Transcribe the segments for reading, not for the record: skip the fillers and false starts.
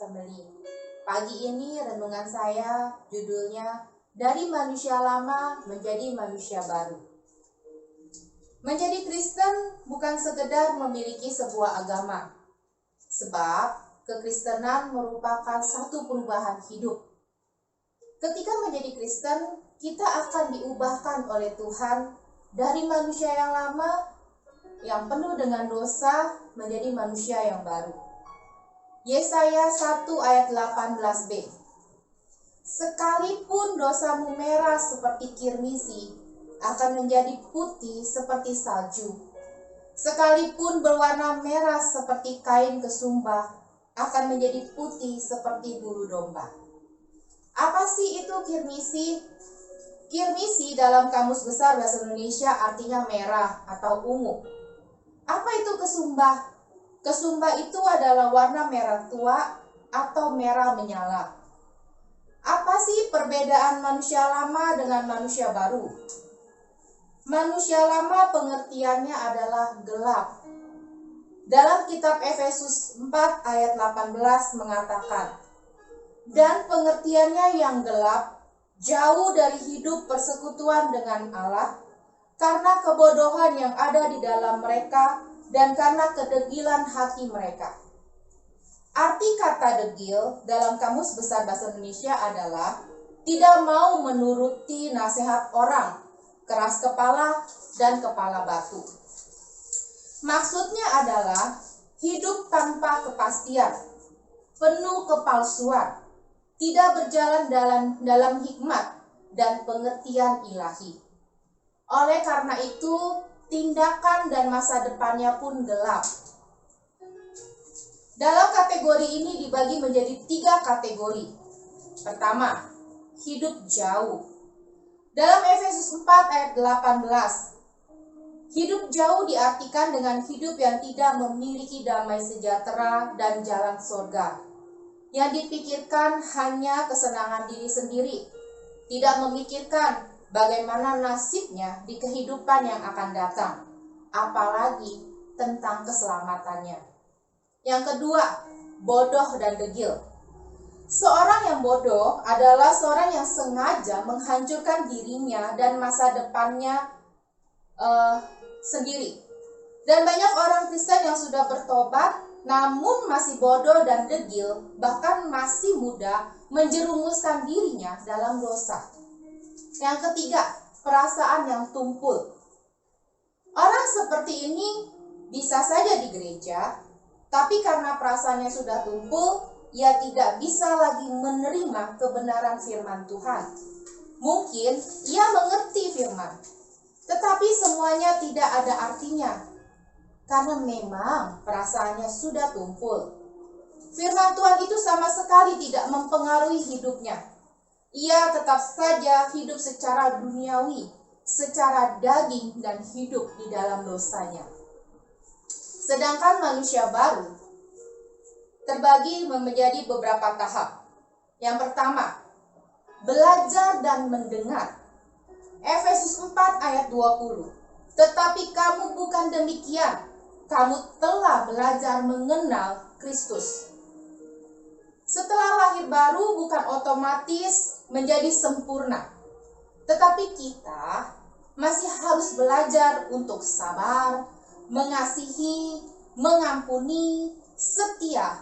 Family. Pagi ini renungan saya judulnya Dari Manusia Lama Menjadi Manusia Baru. Menjadi Kristen bukan sekedar memiliki sebuah agama, sebab kekristenan merupakan satu perubahan hidup. Ketika menjadi Kristen, kita akan diubahkan oleh Tuhan dari manusia yang lama, yang penuh dengan dosa, menjadi manusia yang baru. Yesaya 1 ayat 18b. Sekalipun dosamu merah seperti kirmisi, akan menjadi putih seperti salju. Sekalipun berwarna merah seperti kain kesumbah, akan menjadi putih seperti bulu domba. Apa sih itu kirmisi? Kirmisi dalam Kamus Besar Bahasa Indonesia artinya merah atau ungu. Apa itu kesumbah? Kesumbah itu adalah warna merah tua atau merah menyala. Apa sih perbedaan manusia lama dengan manusia baru? Manusia lama pengertiannya adalah gelap. Dalam kitab Efesus 4 ayat 18 mengatakan, dan pengertiannya yang gelap, jauh dari hidup persekutuan dengan Allah, karena kebodohan yang ada di dalam mereka dan karena kedegilan hati mereka. Arti kata degil dalam Kamus Besar Bahasa Indonesia adalah tidak mau menuruti nasihat orang, keras kepala, dan kepala batu. Maksudnya adalah hidup tanpa kepastian, penuh kepalsuan, tidak berjalan dalam hikmat dan pengertian ilahi. Oleh karena itu, tindakan dan masa depannya pun gelap. Dalam kategori ini dibagi menjadi 3 kategori. Pertama, hidup jauh. Dalam Efesus 4 ayat 18, hidup jauh diartikan dengan hidup yang tidak memiliki damai sejahtera dan jalan surga. Yang dipikirkan hanya kesenangan diri sendiri, tidak memikirkan bagaimana nasibnya di kehidupan yang akan datang, apalagi tentang keselamatannya. Yang kedua, bodoh dan degil. Seorang yang bodoh adalah seorang yang sengaja menghancurkan dirinya dan masa depannya sendiri. Dan banyak orang Kristen yang sudah bertobat, namun masih bodoh dan degil, bahkan masih muda, menjerumuskan dirinya dalam dosa. Yang ketiga, perasaan yang tumpul. Orang seperti ini bisa saja di gereja, tapi karena perasaannya sudah tumpul, ia tidak bisa lagi menerima kebenaran firman Tuhan. Mungkin ia mengerti firman, tetapi semuanya tidak ada artinya, karena memang perasaannya sudah tumpul. Firman Tuhan itu sama sekali tidak mempengaruhi hidupnya. Ia tetap saja hidup secara duniawi, secara daging dan hidup di dalam dosanya. Sedangkan manusia baru terbagi menjadi beberapa tahap. Yang pertama, belajar dan mendengar. Efesus 4 ayat 20. Tetapi kamu bukan demikian. Kamu telah belajar mengenal Kristus. Setelah lahir baru bukan otomatis menjadi sempurna. Tetapi kita masih harus belajar untuk sabar, mengasihi, mengampuni, setia.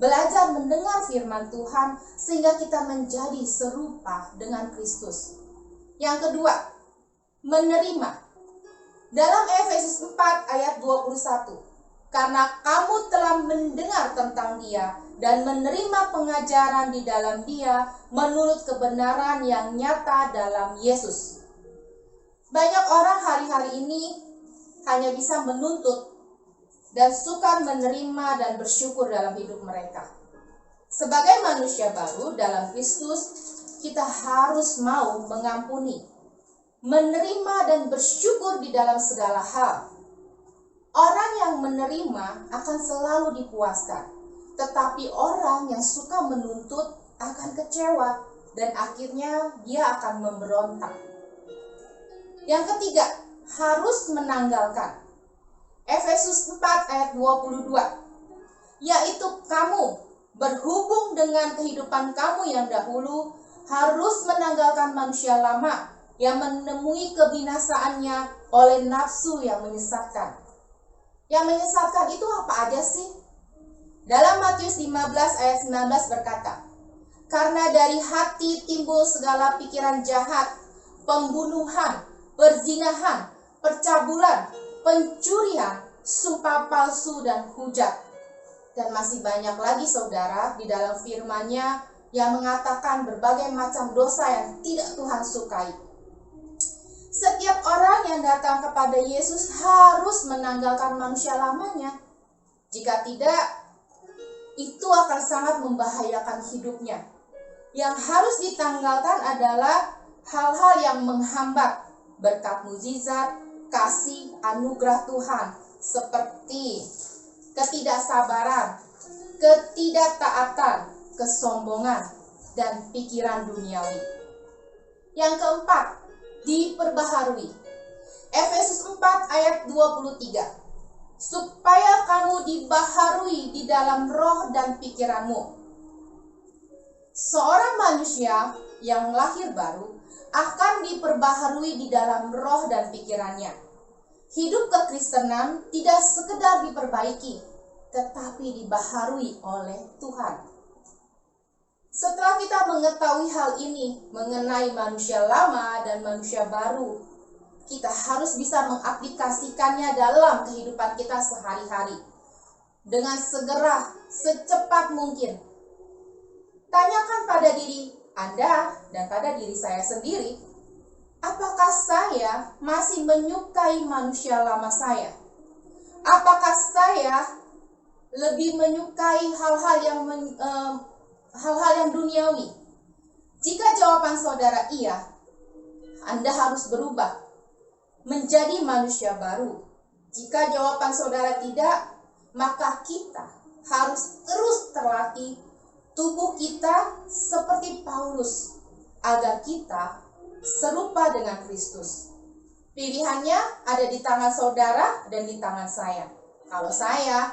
Belajar mendengar firman Tuhan sehingga kita menjadi serupa dengan Kristus. Yang kedua, menerima. Dalam Efesus 4 ayat 21. Karena kamu telah mendengar tentang Dia dan menerima pengajaran di dalam Dia menurut kebenaran yang nyata dalam Yesus. Banyak orang hari-hari ini hanya bisa menuntut dan suka menerima dan bersyukur dalam hidup mereka. Sebagai manusia baru dalam Kristus, kita harus mau mengampuni, menerima dan bersyukur di dalam segala hal. Orang yang menerima akan selalu dipuaskan, tetapi orang yang suka menuntut akan kecewa dan akhirnya dia akan memberontak. Yang ketiga, harus menanggalkan. Efesus 4 ayat 22. Yaitu kamu berhubung dengan kehidupan kamu yang dahulu, harus menanggalkan manusia lama yang menemui kebinasaannya oleh nafsu yang menyesatkan. Yang menyesatkan itu apa aja sih? Dalam Matius 15 ayat 19 berkata, karena dari hati timbul segala pikiran jahat, pembunuhan, perzinahan, percabulan, pencurian, sumpah palsu, dan hujat. Dan masih banyak lagi saudara di dalam firman-Nya yang mengatakan berbagai macam dosa yang tidak Tuhan sukai. Setiap orang yang datang kepada Yesus harus menanggalkan manusia lamanya. Jika tidak, itu akan sangat membahayakan hidupnya. Yang harus ditanggalkan adalah hal-hal yang menghambat berkat mukjizat, kasih, anugerah Tuhan, seperti ketidaksabaran, ketidaktaatan, kesombongan, dan pikiran duniawi. Yang keempat, diperbaharui. Efesus 4 ayat 23. Supaya kamu dibaharui di dalam roh dan pikiranmu. Seorang manusia yang lahir baru akan diperbaharui di dalam roh dan pikirannya. Hidup kekristenan tidak sekedar diperbaiki, tetapi dibaharui oleh Tuhan. Setelah kita mengetahui hal ini mengenai manusia lama dan manusia baru, kita harus bisa mengaplikasikannya dalam kehidupan kita sehari-hari. Dengan segera, secepat mungkin. Tanyakan pada diri Anda dan pada diri saya sendiri, apakah saya masih menyukai manusia lama saya? Apakah saya lebih menyukai hal-hal yang duniawi? Jika jawaban saudara iya, Anda harus berubah menjadi manusia baru. Jika jawaban saudara tidak, maka kita harus terus terlatih tubuh kita seperti Paulus, agar kita serupa dengan Kristus. Pilihannya ada di tangan saudara dan di tangan saya. Kalau saya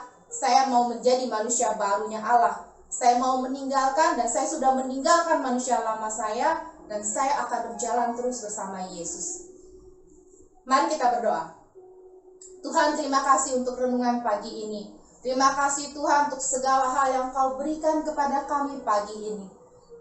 mau menjadi manusia barunya Allah. Saya mau meninggalkan dan saya sudah meninggalkan manusia lama saya, dan saya akan berjalan terus bersama Yesus. Mari kita berdoa. Tuhan, terima kasih untuk renungan pagi ini. Terima kasih Tuhan untuk segala hal yang Kau berikan kepada kami pagi ini.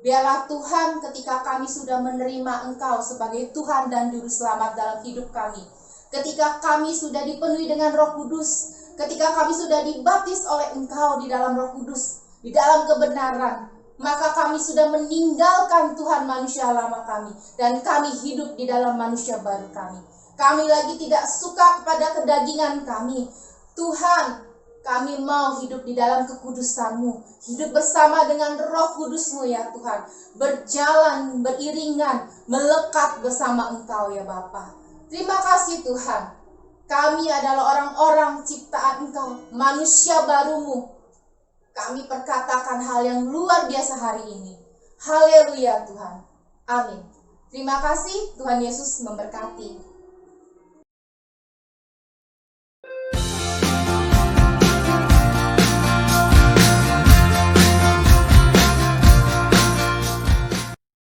Biarlah Tuhan, ketika kami sudah menerima Engkau sebagai Tuhan dan Juru Selamat dalam hidup kami, ketika kami sudah dipenuhi dengan Roh Kudus, ketika kami sudah dibaptis oleh Engkau di dalam Roh Kudus, di dalam kebenaran, maka kami sudah meninggalkan Tuhan manusia lama kami, dan kami hidup di dalam manusia baru kami. Kami lagi tidak suka kepada kedagingan kami. Tuhan, kami mau hidup di dalam kekudusan-Mu, hidup bersama dengan Roh Kudus-Mu ya Tuhan, berjalan beriringan, melekat bersama Engkau ya Bapa. Terima kasih Tuhan, kami adalah orang-orang ciptaan Engkau, manusia baru-Mu. Kami perkatakan hal yang luar biasa hari ini. Haleluya Tuhan. Amin. Terima kasih, Tuhan Yesus memberkati.